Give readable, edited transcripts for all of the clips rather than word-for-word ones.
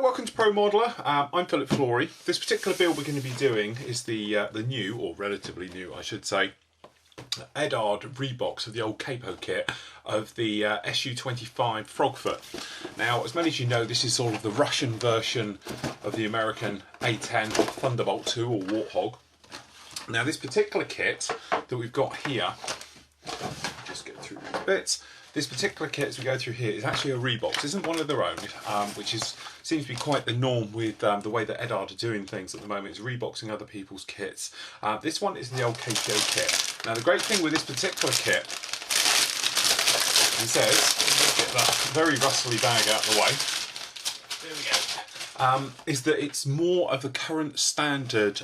Welcome to Pro Modeler. I'm Philip Flory. This particular build we're going to be doing is the new, or relatively new I should say, Eduard rebox of the old capo kit of the SU-25 Frogfoot. Now, as many as you know, this is sort of the Russian version of the American A10 Thunderbolt 2 or Warthog. Now, this particular kit that we've got here, just get through the bits. This particular kit, as we go through here, is actually a rebox. It isn't one of their own, which seems to be quite the norm with the way that Eduard are doing things at the moment. Is reboxing other people's kits. This one is the old KPO kit. Now, the great thing with this particular kit, it says, let's get that very rustly bag out of the way. There we go. Is that it's more of the current standard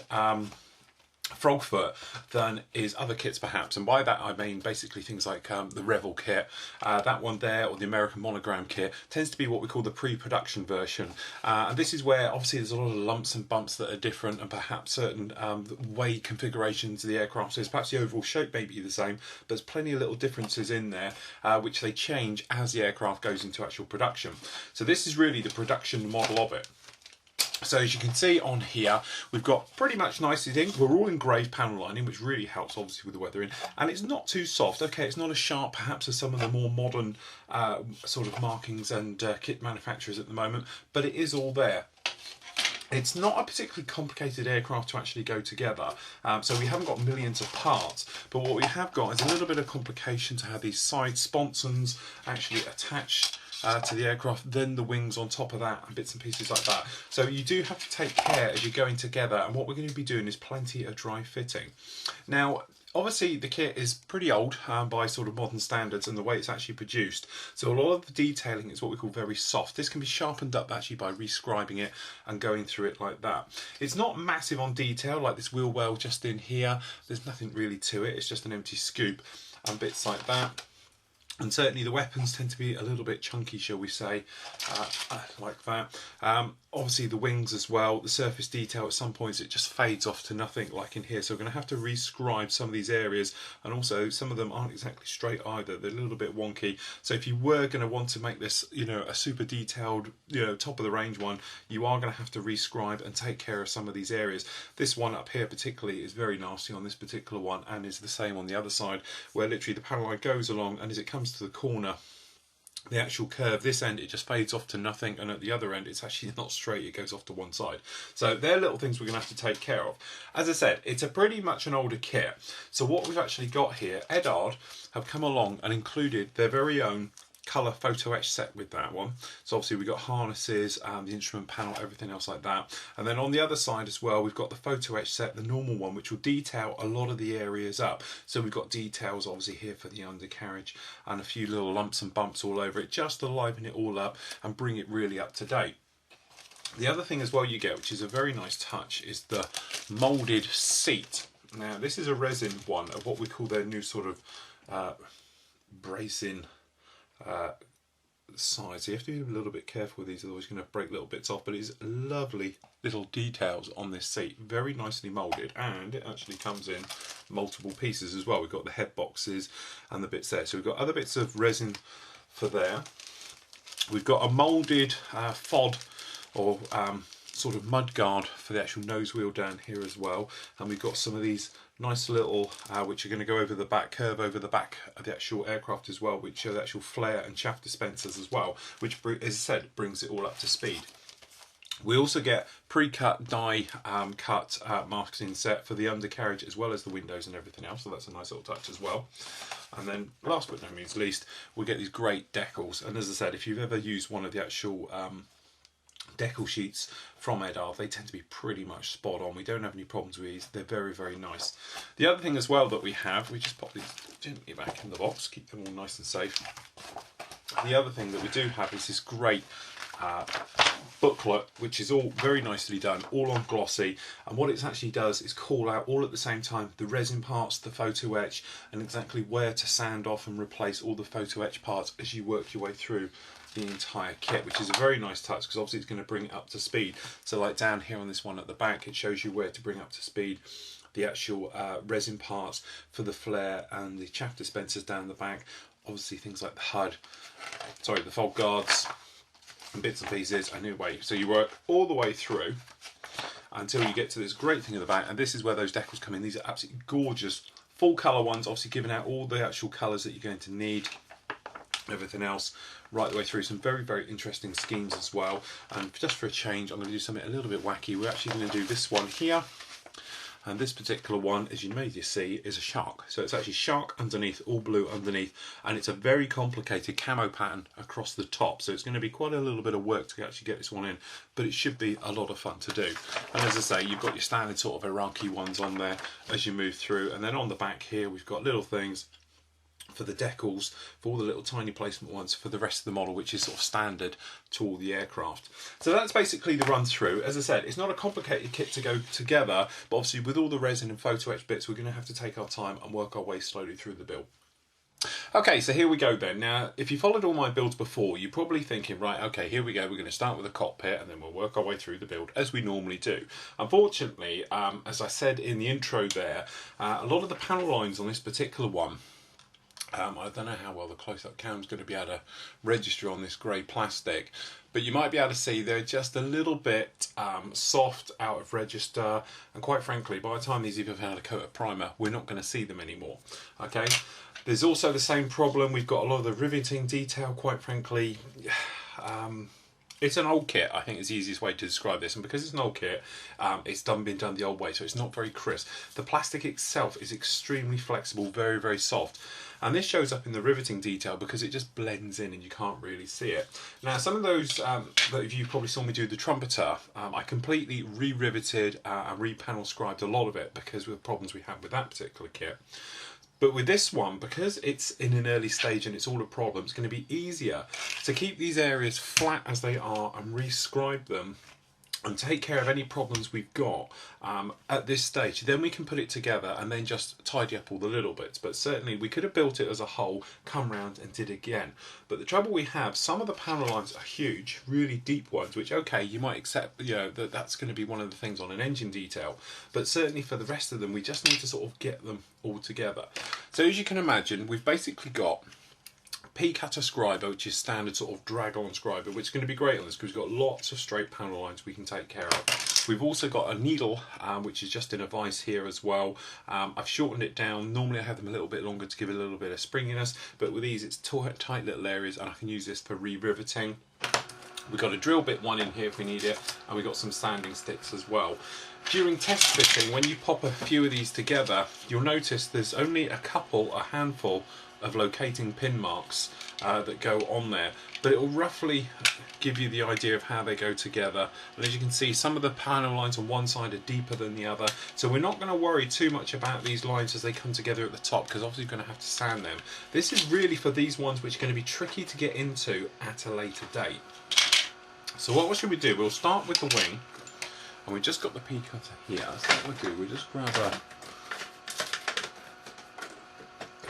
Frogfoot than is other kits perhaps, and by that I mean basically things like the Revel kit, that one there, or the American Monogram kit tends to be what we call the pre-production version, and this is where obviously there's a lot of lumps and bumps that are different, and perhaps certain way configurations of the aircraft is, perhaps the overall shape may be the same, but there's plenty of little differences in there which they change as the aircraft goes into actual production. So this is really the production model of it. So as you can see on here, we've got pretty much nicely in. We're all engraved panel lining, which really helps obviously with the weathering, and it's not too soft. Okay, it's not as sharp perhaps as some of the more modern sort of markings and kit manufacturers at the moment, but it is all there. It's not a particularly complicated aircraft to actually go together, so we haven't got millions of parts, but what we have got is a little bit of complication to have these side sponsons actually attached to the aircraft, then the wings on top of that and bits and pieces like that. So you do have to take care as you're going together, and what we're going to be doing is plenty of dry fitting. Now, obviously the kit is pretty old by sort of modern standards and the way it's actually produced, so a lot of the detailing is what we call very soft. This can be sharpened up actually by rescribing it and going through it like that. It's not massive on detail, like this wheel well just in here, there's nothing really to it, it's just an empty scoop and bits like that. And certainly the weapons tend to be a little bit chunky, shall we say, like that. Obviously the wings as well, the surface detail at some points it just fades off to nothing like in here. So we're going to have to rescribe some of these areas, and also some of them aren't exactly straight either. They're a little bit wonky. So if you were going to want to make this, you know, a super detailed, you know, top of the range one, you are going to have to rescribe and take care of some of these areas. This one up here particularly is very nasty on this particular one, and is the same on the other side, where literally the panel line goes along, and as it comes to the corner, the actual curve, this end it just fades off to nothing, and at the other end it's actually not straight, it goes off to one side. So they're little things we're going to have to take care of. As I said, it's a pretty much an older kit, so what we've actually got here, Eduard have come along and included their very own colour photo etch set with that one. So obviously we've got harnesses, the instrument panel, everything else like that, and then on the other side as well we've got the photo etch set, the normal one, which will detail a lot of the areas up. So we've got details obviously here for the undercarriage and a few little lumps and bumps all over it, just to liven it all up and bring it really up to date. The other thing as well you get, which is a very nice touch, is the moulded seat. Now this is a resin one of what we call their new sort of bracing side, so you have to be a little bit careful with these, otherwise you're going to break little bits off, but it's lovely little details on this seat, very nicely moulded, and it actually comes in multiple pieces as well. We've got the head boxes and the bits there, so we've got other bits of resin for there. We've got a moulded FOD or sort of mud guard for the actual nose wheel down here as well, and we've got some of these nice little which are going to go over the back, curve over the back of the actual aircraft as well, which are the actual flare and shaft dispensers as well, which, as I said, brings it all up to speed. We also get pre-cut die cut masking set for the undercarriage as well as the windows and everything else, so that's a nice little touch as well. And then last but no means least, we get these great decals, and as I said, if you've ever used one of the actual decal sheets from Eduard, they tend to be pretty much spot on. We don't have any problems with these, they're very, very nice. The other thing as well that we have, we just pop these gently back in the box, keep them all nice and safe. The other thing that we do have is this great booklet, which is all very nicely done, all on glossy, and what it actually does is call out all at the same time the resin parts, the photo etch, and exactly where to sand off and replace all the photo etch parts as you work your way through the entire kit, which is a very nice touch because obviously it's going to bring it up to speed. So like down here on this one at the back, it shows you where to bring up to speed the actual resin parts for the flare and the chaff dispensers down the back. Obviously things like the HUD, sorry, the fog guards, and bits and pieces. Anyway, so you work all the way through until you get to this great thing at the back, and this is where those decals come in. These are absolutely gorgeous full colour ones, obviously giving out all the actual colours that you're going to need, everything else right the way through. Some very, very interesting schemes as well. And just for a change, I'm going to do something a little bit wacky. We're actually going to do this one here. And this particular one, as you may just see, is a shark. So it's actually shark underneath, all blue underneath, and it's a very complicated camo pattern across the top. So it's going to be quite a little bit of work to actually get this one in, but it should be a lot of fun to do. And as I say, you've got your standard sort of Iraqi ones on there as you move through. And then on the back here, we've got little things for the decals, for all the little tiny placement ones for the rest of the model, which is sort of standard to all the aircraft. So that's basically the run through. As I said, it's not a complicated kit to go together, but obviously with all the resin and photo etch bits, we're going to have to take our time and work our way slowly through the build. Okay, so here we go then. Now, if you followed all my builds before, you're probably thinking, right, okay, here we go. We're going to start with the cockpit and then we'll work our way through the build as we normally do. Unfortunately, as I said in the intro there, a lot of the panel lines on this particular one, I don't know how well the close-up cam's going to be able to register on this grey plastic, but you might be able to see they're just a little bit soft, out of register, and quite frankly, by the time these even have had a coat of primer, we're not going to see them anymore. Okay, there's also the same problem. We've got a lot of the riveting detail, quite frankly. It's an old kit, I think is the easiest way to describe this, and because it's an old kit, it's been done the old way, so it's not very crisp. The plastic itself is extremely flexible, very, very soft, and this shows up in the riveting detail because it just blends in and you can't really see it. Now, some of those that you probably saw me do the trumpeter, I completely re-riveted and re-panel scribed a lot of it because of the problems we had with that particular kit. But with this one, because it's in an early stage and it's all a problem, it's going to be easier to keep these areas flat as they are and rescribe them and take care of any problems we've got at this stage. Then we can put it together and then just tidy up all the little bits. But certainly we could have built it as a whole, come round and did it again. But the trouble we have, some of the panel lines are huge, really deep ones, which, okay, you might accept, you know, that's going to be one of the things on an engine detail. But certainly for the rest of them, we just need to sort of get them all together. So as you can imagine, we've basically got P-cutter scriber, which is standard sort of drag-on scriber, which is going to be great on this because we've got lots of straight panel lines we can take care of. We've also got a needle, which is just in a vise here as well. I've shortened it down. Normally I have them a little bit longer to give it a little bit of springiness, but with these it's tight little areas and I can use this for re-riveting. We've got a drill bit one in here if we need it, and we've got some sanding sticks as well. During test fitting, when you pop a few of these together, you'll notice there's only a handful of locating pin marks that go on there, but it will roughly give you the idea of how they go together. And as you can see, some of the panel lines on one side are deeper than the other, so we're not going to worry too much about these lines as they come together at the top, because obviously you're going to have to sand them. This is really for these ones which are going to be tricky to get into at a later date. So what should we do? We'll start with the wing, and we've just got the P-cutter here. So what we'll do, we'll just grab a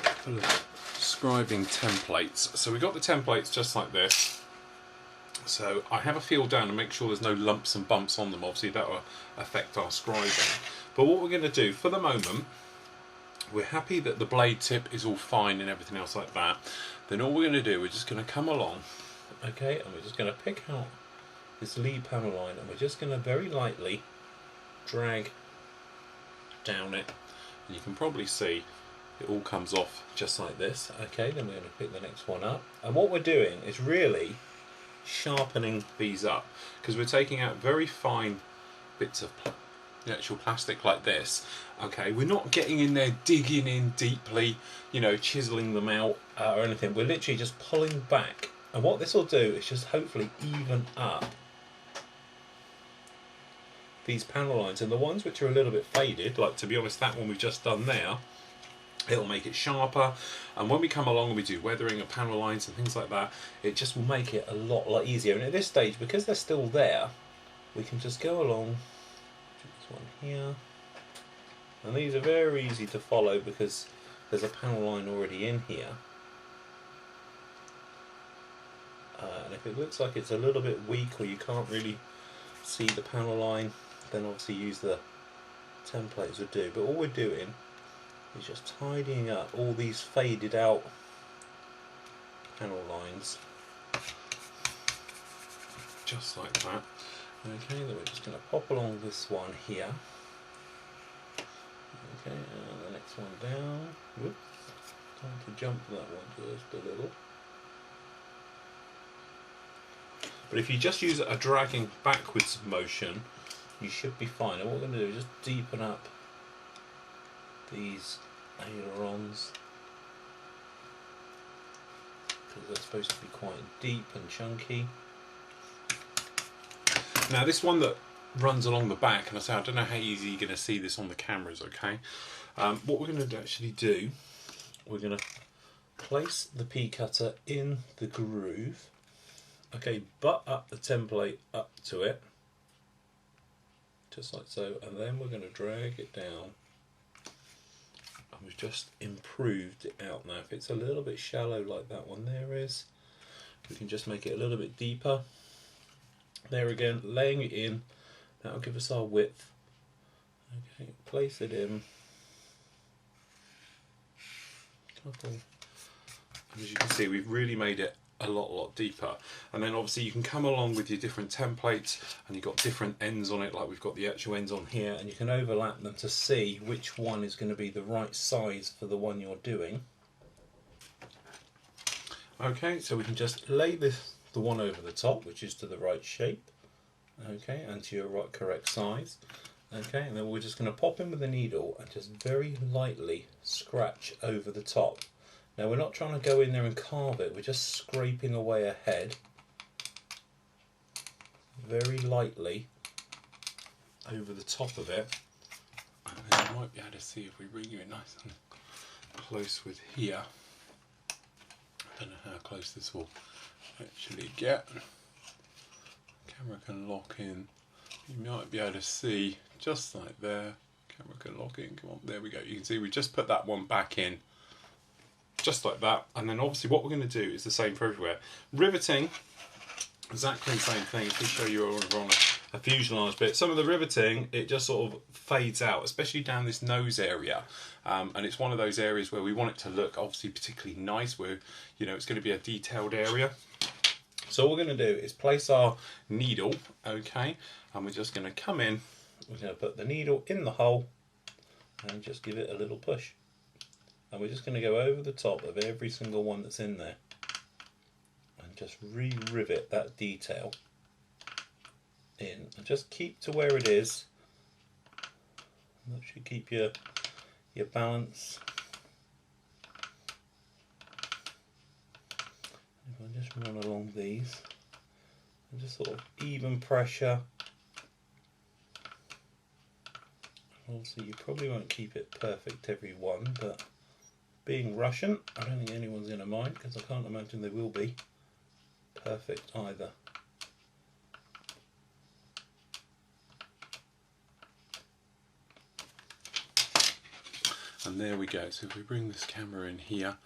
couple of scribing templates. So we've got the templates just like this. So I have a feel down to make sure there's no lumps and bumps on them. Obviously that will affect our scribing. But what we're going to do for the moment, we're happy that the blade tip is all fine and everything else like that. Then all we're going to do, we're just going to come along, okay, and we're just going to pick out this lead panel line and we're just going to very lightly drag down it. And you can probably see it all comes off just like this. Okay, then we're going to pick the next one up, and what we're doing is really sharpening these up because we're taking out very fine bits of the actual plastic like this. Okay, we're not getting in there digging in deeply, you know, chiseling them out or anything. We're literally just pulling back, and what this will do is just hopefully even up these panel lines, and the ones which are a little bit faded, like to be honest that one we've just done there, it'll make it sharper. And when we come along and we do weathering of panel lines and things like that, it just will make it a lot easier. And at this stage, because they're still there, we can just go along to this one here, and these are very easy to follow because there's a panel line already in here. And if it looks like it's a little bit weak or you can't really see the panel line, then obviously use the templates would do. But all we're doing is just tidying up all these faded out panel lines. just like that. Okay, then we're just going to pop along this one here. Okay, and the next one down. Whoops, time to jump that one just a little. But if you just use a dragging backwards motion, you should be fine. And what we're going to do is just deepen up these ailerons, because they're supposed to be quite deep and chunky. Now this one that runs along the back, and I don't know how easy you're going to see this on the cameras, okay? What we're going to actually do, we're going to place the P cutter in the groove, okay, butt up the template up to it, just like so, and then we're going to drag it down. And we've just improved it out now. If it's a little bit shallow like that one there is, we can just make it a little bit deeper. There again, laying it in, that'll give us our width. Okay, place it in. Couple. As you can see, we've really made it a lot deeper. And then obviously you can come along with your different templates, and you've got different ends on it, like we've got the actual ends on here, and you can overlap them to see which one is going to be the right size for the one you're doing. Okay, so we can just lay the one over the top, which is to the right shape, okay, and to your correct size. Okay, and then we're just going to pop in with the needle and just very lightly scratch over the top. Now we're not trying to go in there and carve it, we're just scraping away ahead, very lightly over the top of it. And then you might be able to see if we bring you in nice and close with here. I don't know how close this will actually get. Camera can lock in. You might be able to see just like there. Camera can lock in. Come on, there we go. You can see we just put that one back in, just like that. And then obviously what we're going to do is the same for everywhere. Riveting, exactly the same thing. If we show you over on a fuselage bit, some of the riveting, it just sort of fades out, especially down this nose area. And it's one of those areas where we want it to look obviously particularly nice, where, you know, it's going to be a detailed area. So what we're going to do is place our needle, okay, and we're just going to come in, we're going to put the needle in the hole and just give it a little push. And we're just going to go over the top of every single one that's in there and just re-rivet that detail in, and just keep to where it is. That should keep your balance. If I just run along these and just sort of even pressure. Obviously you probably won't keep it perfect every one, but being Russian, I don't think anyone's going to mind, because I can't imagine they will be perfect either. And there we go. So if we bring this camera in here,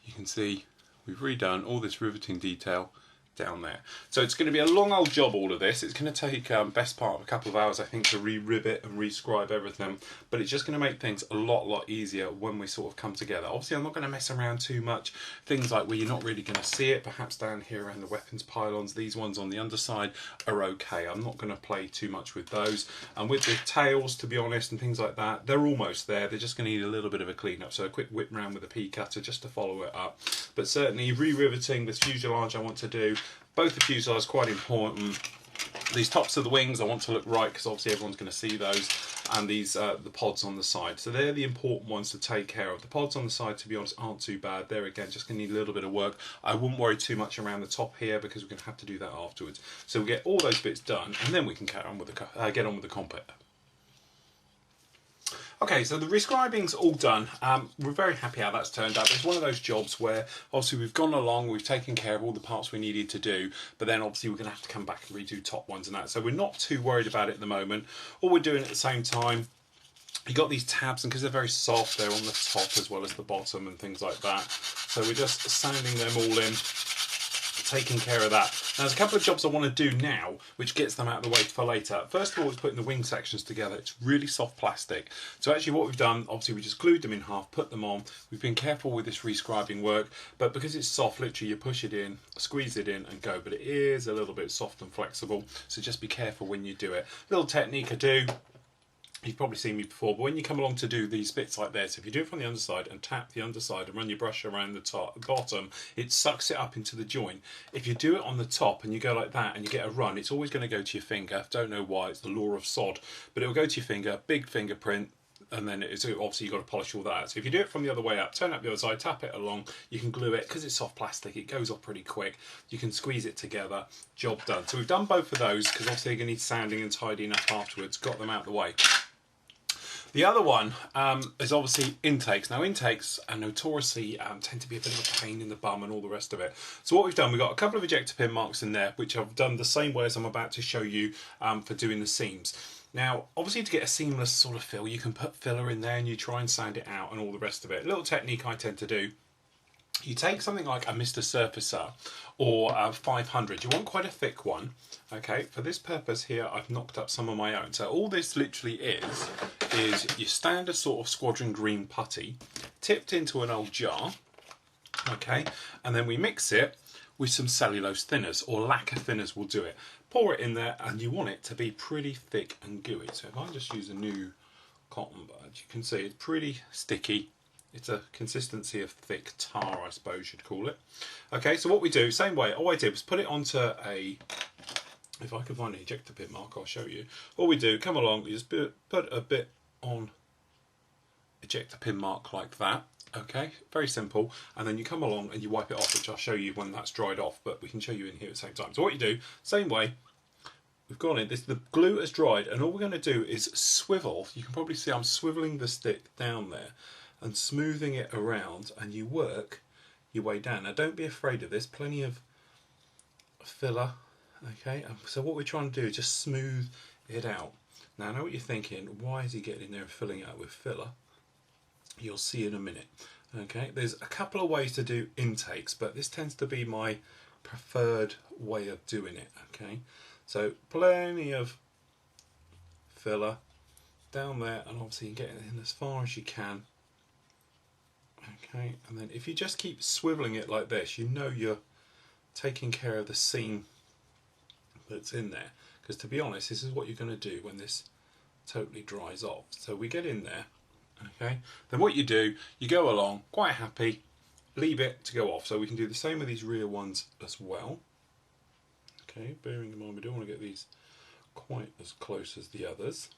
you can see we've redone all this riveting detail down there. So it's going to be a long old job, all of this. It's going to take best part of a couple of hours, I think, to re-rivet and rescribe everything, but it's just going to make things a lot easier when we sort of come together. Obviously I'm not going to mess around too much. Things like where you're not really going to see it, perhaps down here around the weapons pylons, these ones on the underside are okay. I'm not going to play too much with those. And with the tails, to be honest, and things like that, they're almost there. They're just going to need a little bit of a clean up, so a quick whip round with a P cutter just to follow it up. But certainly re-riveting this fuselage I want to do. Both the fuselages quite important. These tops of the wings I want to look right, because obviously everyone's going to see those, and these the pods on the side. So they're the important ones to take care of. The pods on the side, to be honest, aren't too bad. They're again just going to need a little bit of work. I wouldn't worry too much around the top here, because we're going to have to do that afterwards. So we'll get all those bits done, and then we can get on with the cockpit. Okay, so the rescribing's all done. We're very happy how that's turned out. It's one of those jobs where obviously we've gone along, we've taken care of all the parts we needed to do, but then obviously we're going to have to come back and redo top ones and that. So we're not too worried about it at the moment. All we're doing at the same time, you've got these tabs, and because they're very soft, they're on the top as well as the bottom and things like that. So we're just sanding them all in taking care of that. Now, there's a couple of jobs I want to do now, which gets them out of the way for later. First of all, is putting the wing sections together. It's really soft plastic. So actually what we've done, obviously we just glued them in half, put them on. We've been careful with this rescribing work, but because it's soft, literally you push it in, squeeze it in and go. But it is a little bit soft and flexible, so just be careful when you do it. Little technique I do. You've probably seen me before, but when you come along to do these bits like this, if you do it from the underside and tap the underside and run your brush around the bottom, it sucks it up into the joint. If you do it on the top and you go like that and you get a run, it's always going to go to your finger. Don't know why, it's the law of sod, but it will go to your finger, big fingerprint, and then it's obviously you've got to polish all that. So if you do it from the other way up, turn up the other side, tap it along, you can glue it. Because it's soft plastic, it goes off pretty quick. You can squeeze it together, job done. So we've done both of those, because obviously you're going to need sanding and tidying up afterwards, got them out of the way. The other one is obviously intakes. Now intakes are notoriously tend to be a bit of a pain in the bum and all the rest of it. So what we've done, we've got a couple of ejector pin marks in there, which I've done the same way as I'm about to show you for doing the seams. Now, obviously to get a seamless sort of fill, you can put filler in there and you try and sand it out and all the rest of it. A little technique I tend to do. You take something like a Mr. Surfacer or a 500. You want quite a thick one. Okay, for this purpose here, I've knocked up some of my own. So all this literally is your standard sort of squadron green putty, tipped into an old jar. Okay, and then we mix it with some cellulose thinners, or lacquer thinners will do it. Pour it in there, and you want it to be pretty thick and gooey. So if I just use a new cotton bud, you can see it's pretty sticky. It's a consistency of thick tar, I suppose you'd call it. Okay, so what we do, same way, all I did was put it onto a, if I can find an ejector pin mark, I'll show you. All we do, come along, you just put a bit on ejector pin mark like that. Okay, very simple. And then you come along and you wipe it off, which I'll show you when that's dried off, but we can show you in here at the same time. So what you do, same way, we've gone in, the glue has dried, and all we're going to do is swivel. You can probably see I'm swiveling the stick down there and smoothing it around, and you work your way down. Now don't be afraid of this, plenty of filler. Okay, so what we're trying to do is just smooth it out. Now I know what you're thinking, why is he getting in there and filling it out with filler? You'll see in a minute. Okay, there's a couple of ways to do intakes, but this tends to be my preferred way of doing it. Okay, so plenty of filler down there, and obviously you get it in as far as you can. Okay, and then if you just keep swiveling it like this, you know you're taking care of the seam that's in there. Because to be honest, this is what you're going to do when this totally dries off. So we get in there, okay, then what you do, you go along quite happy, leave it to go off. So we can do the same with these rear ones as well. Okay, bearing in mind we don't want to get these quite as close as the others.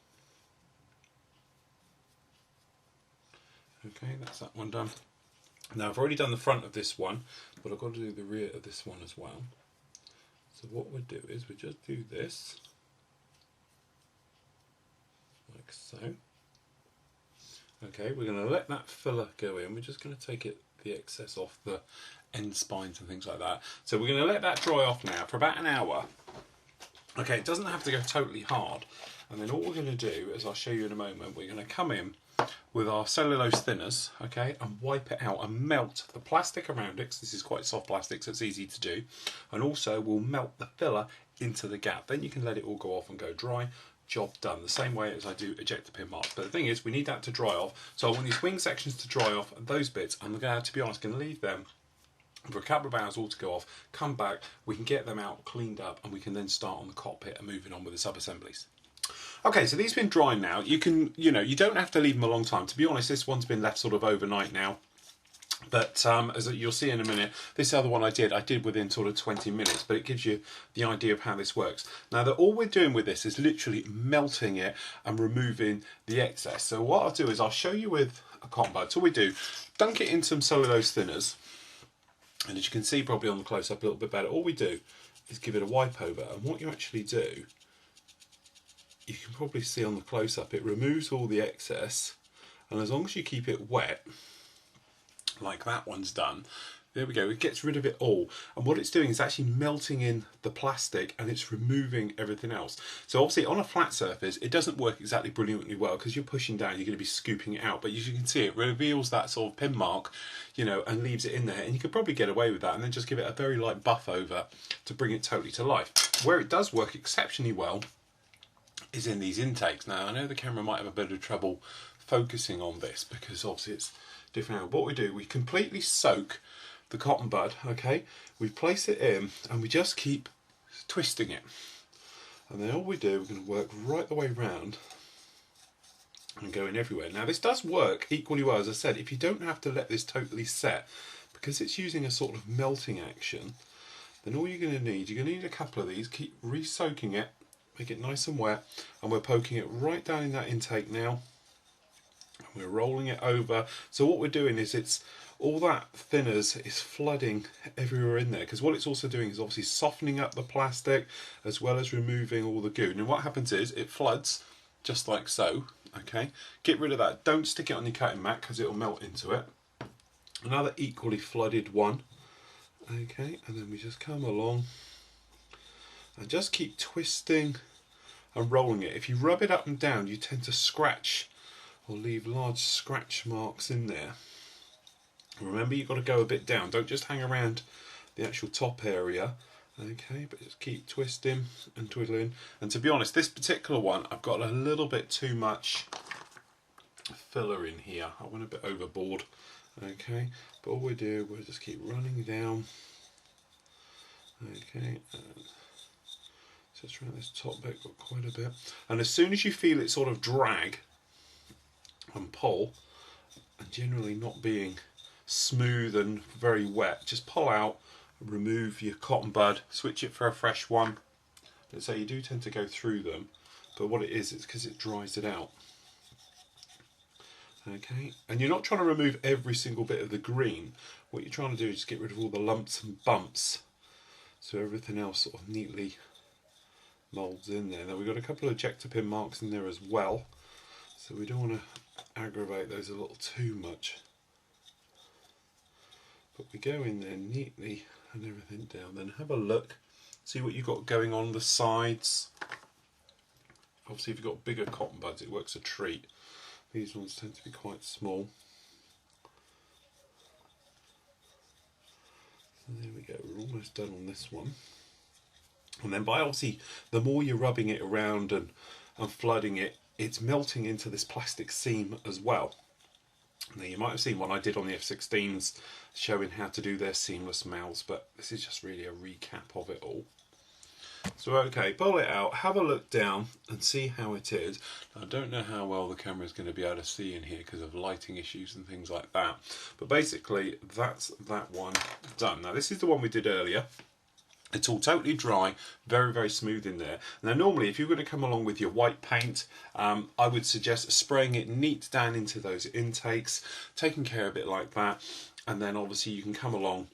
Okay, that's that one done. Now I've already done the front of this one, but I've got to do the rear of this one as well. So what we do is we just do this, like so. Okay, we're going to let that filler go in. We're just going to take the excess off the end spines and things like that. So we're going to let that dry off now for about an hour. Okay, it doesn't have to go totally hard. And then all we're going to do, as I'll show you in a moment, we're going to come in with our cellulose thinners, okay, and wipe it out and melt the plastic around it, because this is quite soft plastic, so it's easy to do, and also we'll melt the filler into the gap. Then you can let it all go off and go dry. Job done. The same way as I do ejector pin marks. But the thing is, we need that to dry off. So I want these wing sections to dry off, and those bits, I'm going to be honest, going to leave them for a couple of hours all to go off, come back, we can get them out cleaned up, and we can then start on the cockpit and moving on with the sub-assemblies. Okay, so these have been drying now. You can, you don't have to leave them a long time. To be honest, this one's been left sort of overnight now. But as you'll see in a minute, this other one I did within sort of 20 minutes, but it gives you the idea of how this works. Now, all we're doing with this is literally melting it and removing the excess. So what I'll do is I'll show you with a cotton bud. So all we do, dunk it in some cellulose thinners, and as you can see probably on the close-up a little bit better, all we do is give it a wipe over, and what you actually do, you can probably see on the close-up, it removes all the excess, and as long as you keep it wet, like that one's done, There we go, it gets rid of it all. And what it's doing is actually melting in the plastic and it's removing everything else. So obviously on a flat surface, it doesn't work exactly brilliantly well because you're pushing down, you're going to be scooping it out. But as you can see, it reveals that sort of pin mark, you know, and leaves it in there. And you could probably get away with that and then just give it a very light buff over to bring it totally to life. Where it does work exceptionally well is in these intakes. Now, I know the camera might have a bit of trouble focusing on this because obviously it's different. Now, what we do, we completely soak the cotton bud, okay, we place it in and we just keep twisting it, and then all we do, we're going to work right the way round and go in everywhere. Now this does work equally well, as I said, if you don't have to let this totally set, because it's using a sort of melting action. Then all you're going to need, a couple of these, keep re-soaking it, make it nice and wet, and we're poking it right down in that intake now, and we're rolling it over. So what we're doing is it's all that thinners is flooding everywhere in there, because what it's also doing is obviously softening up the plastic as well as removing all the goo. And what happens is it floods just like so, okay? Get rid of that, don't stick it on your cutting mat because it'll melt into it. Another equally flooded one, okay, and then we just come along and just keep twisting and rolling it. If you rub it up and down, you tend to scratch or leave large scratch marks in there. Remember, you've got to go a bit down, don't just hang around the actual top area, okay, but just keep twisting and twiddling. And to be honest, this particular one, I've got a little bit too much filler in here. I went a bit overboard, okay, but all we do, we'll just keep running down, okay, just around this top bit, got quite a bit. And as soon as you feel it sort of drag and pull, and generally not being smooth and very wet, just pull out, remove your cotton bud, switch it for a fresh one. Let's say you do tend to go through them, but what it is, it's because it dries it out. Okay, and you're not trying to remove every single bit of the green. What you're trying to do is just get rid of all the lumps and bumps, so everything else sort of neatly molds in there. Now we've got a couple of ejector pin marks in there as well, so we don't want to aggravate those a little too much. But we go in there neatly and everything down. Then have a look, see what you've got going on the sides. Obviously if you've got bigger cotton buds, it works a treat. These ones tend to be quite small. And there we go, we're almost done on this one. And then by obviously, the more you're rubbing it around and flooding it, it's melting into this plastic seam as well. Now you might have seen one I did on the F-16s showing how to do their seamless mouths, but this is just really a recap of it all. So okay, pull it out, have a look down and see how it is. Now, I don't know how well the camera is going to be able to see in here because of lighting issues and things like that, but basically that's that one done. Now this is the one we did earlier. It's all totally dry, very, very smooth in there. Now normally if you're going to come along with your white paint, I would suggest spraying it neat down into those intakes, taking care of it like that, and then obviously you can come along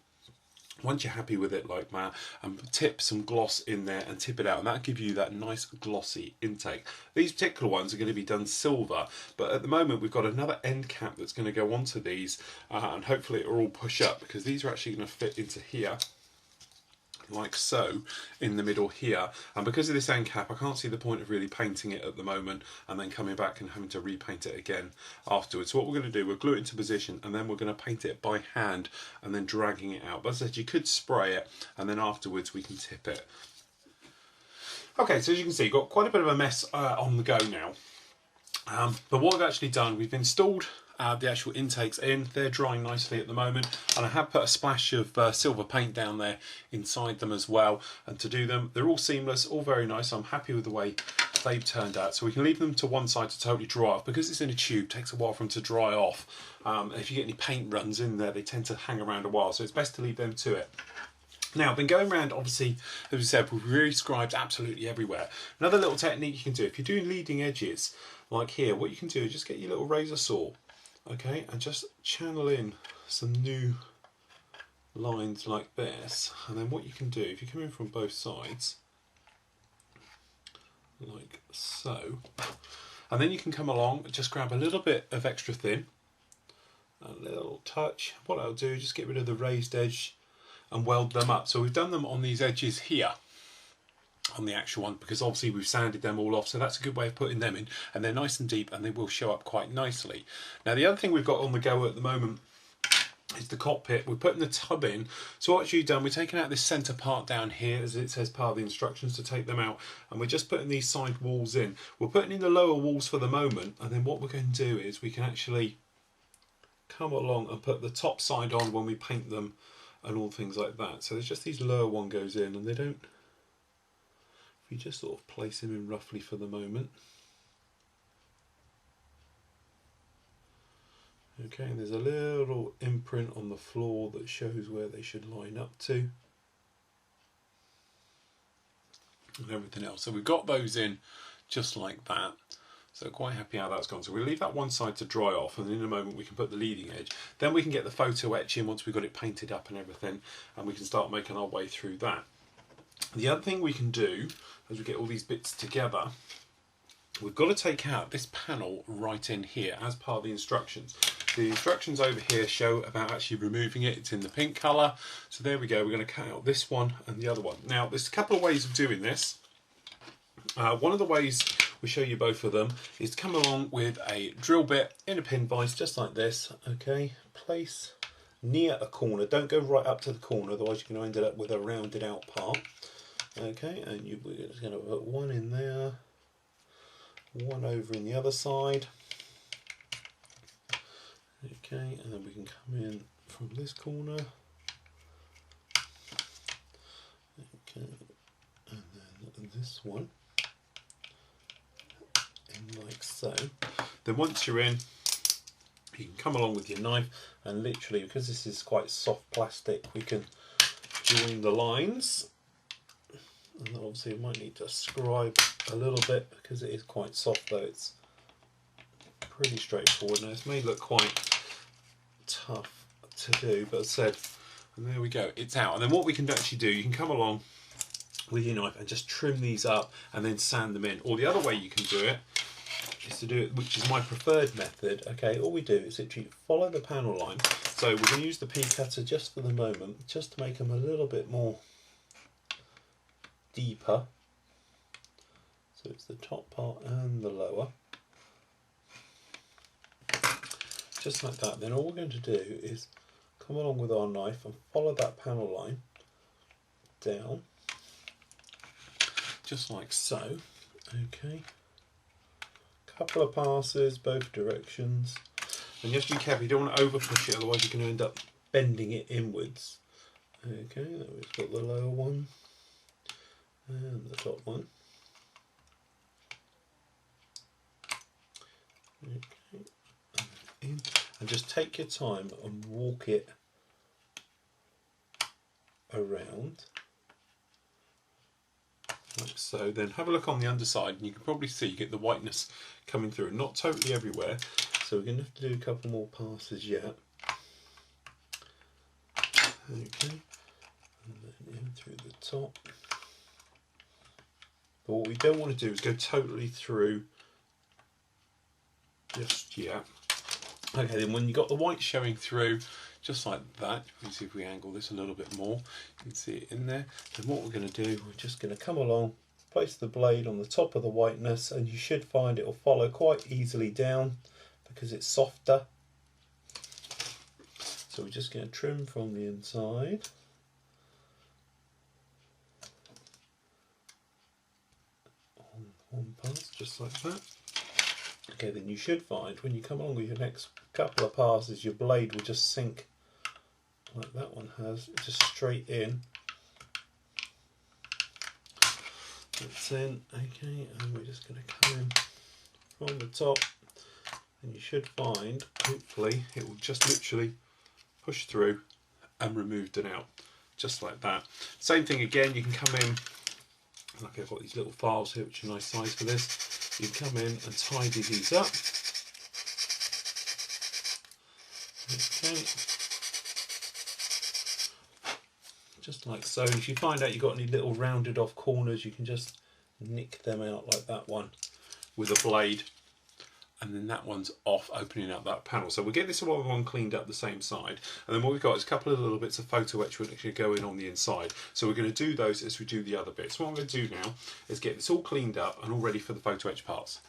once you're happy with it like that and tip some gloss in there and tip it out, and that'll give you that nice glossy intake. These particular ones are going to be done silver, but at the moment we've got another end cap that's going to go onto these, and hopefully it will all push up because these are actually going to fit into here like so in the middle here, and because of this end cap I can't see the point of really painting it at the moment and then coming back and having to repaint it again afterwards. So what we're going to do, we'll glue it into position and then we're going to paint it by hand and then dragging it out. But as I said, you could spray it and then afterwards we can tip it. Okay, so as you can see, got quite a bit of a mess on the go now, but what we've actually done, we've installed the actual intakes in. They're drying nicely at the moment, and I have put a splash of silver paint down there inside them as well. And to do them, they're all seamless, all very nice. I'm happy with the way they've turned out. So we can leave them to one side to totally dry off. Because it's in a tube, it takes a while for them to dry off. If you get any paint runs in there, they tend to hang around a while, so it's best to leave them to it. Now, I've been going around, obviously, as we said, we've rescribed absolutely everywhere. Another little technique you can do, if you're doing leading edges, like here, what you can do is just get your little razor saw, okay, and just channel in some new lines like this. And then what you can do, if you come in from both sides, like so, and then you can come along and just grab a little bit of extra thin, a little touch. What I'll do is just get rid of the raised edge and weld them up. So we've done them on these edges here, on the actual one, because obviously we've sanded them all off, so that's a good way of putting them in, and they're nice and deep and they will show up quite nicely. Now the other thing we've got on the go at the moment is the cockpit. We're putting the tub in. So what you've done, we're taking out this centre part down here, as it says part of the instructions to take them out, and we're just putting these side walls in. We're putting in the lower walls for the moment, and then what we're going to do is we can actually come along and put the top side on when we paint them and all things like that. So there's just these lower one goes in, and they don't, if you just sort of place them in roughly for the moment. Okay, and there's a little imprint on the floor that shows where they should line up to, and everything else. So we've got those in just like that. So quite happy how that's gone. So we'll leave that one side to dry off, and in a moment we can put the leading edge. Then we can get the photo etch in once we've got it painted up and everything, and we can start making our way through that. The other thing we can do as we get all these bits together, we've got to take out this panel right in here as part of the instructions. The instructions over here show about actually removing it. It's in the pink colour. So there we go. We're going to cut out this one and the other one. Now there's a couple of ways of doing this. One of the ways, we'll show you both of them, is to come along with a drill bit in a pin vise just like this. Okay, place near a corner. Don't go right up to the corner, otherwise you're going to end up with a rounded out part. Okay, and we're just going to put one in there, one over in the other side. Okay, and then we can come in from this corner. Okay, and then this one, in like so. Then once you're in, you can come along with your knife and literally, because this is quite soft plastic, we can join the lines. And obviously you might need to scribe a little bit because it is quite soft, though it's pretty straightforward. Now this may look quite tough to do, but as I said, and there we go, it's out. And then what we can actually do, you can come along with your knife and just trim these up and then sand them in. Or the other way you can do it is to do it, which is my preferred method. Okay, all we do is literally follow the panel line. So we're going to use the pea cutter just for the moment, just to make them a little bit more deeper. So it's the top part and the lower. Just like that. Then all we're going to do is come along with our knife and follow that panel line down, just like so. Okay, couple of passes both directions, and you have to be careful, you don't want to over push it, otherwise you're going to end up bending it inwards. Okay, then we've got the lower one and the top one. Okay, in, and just take your time and walk it around like so. Then have a look on the underside, and you can probably see you get the whiteness coming through, not totally everywhere, so we're going to have to do a couple more passes yet. Okay, and then in through the top. But what we don't want to do is go totally through just yet. Okay, then when you've got the white showing through, just like that, you can see if we angle this a little bit more, you can see it in there. Then what we're going to do, we're just going to come along, place the blade on the top of the whiteness, and you should find it will follow quite easily down because it's softer. So we're just going to trim from the inside. On one pass, just like that. Okay, then you should find when you come along with your next couple of passes, your blade will just sink like that one has, just straight in. That's in, okay, and we're just going to come in from the top, and you should find, hopefully, it will just literally push through and remove it out, just like that. Same thing again, you can come in, like I've got these little files here which are nice size for this. You come in and tidy these up. Okay. Just like so. If you find out you've got any little rounded off corners, you can just nick them out like that one with a blade, and then that one's off, opening up that panel. So we'll get this one cleaned up the same side, and then what we've got is a couple of little bits of photo etch which actually go in on the inside. So we're going to do those as we do the other bits. What I'm going to do now is get this all cleaned up and all ready for the photo etch parts.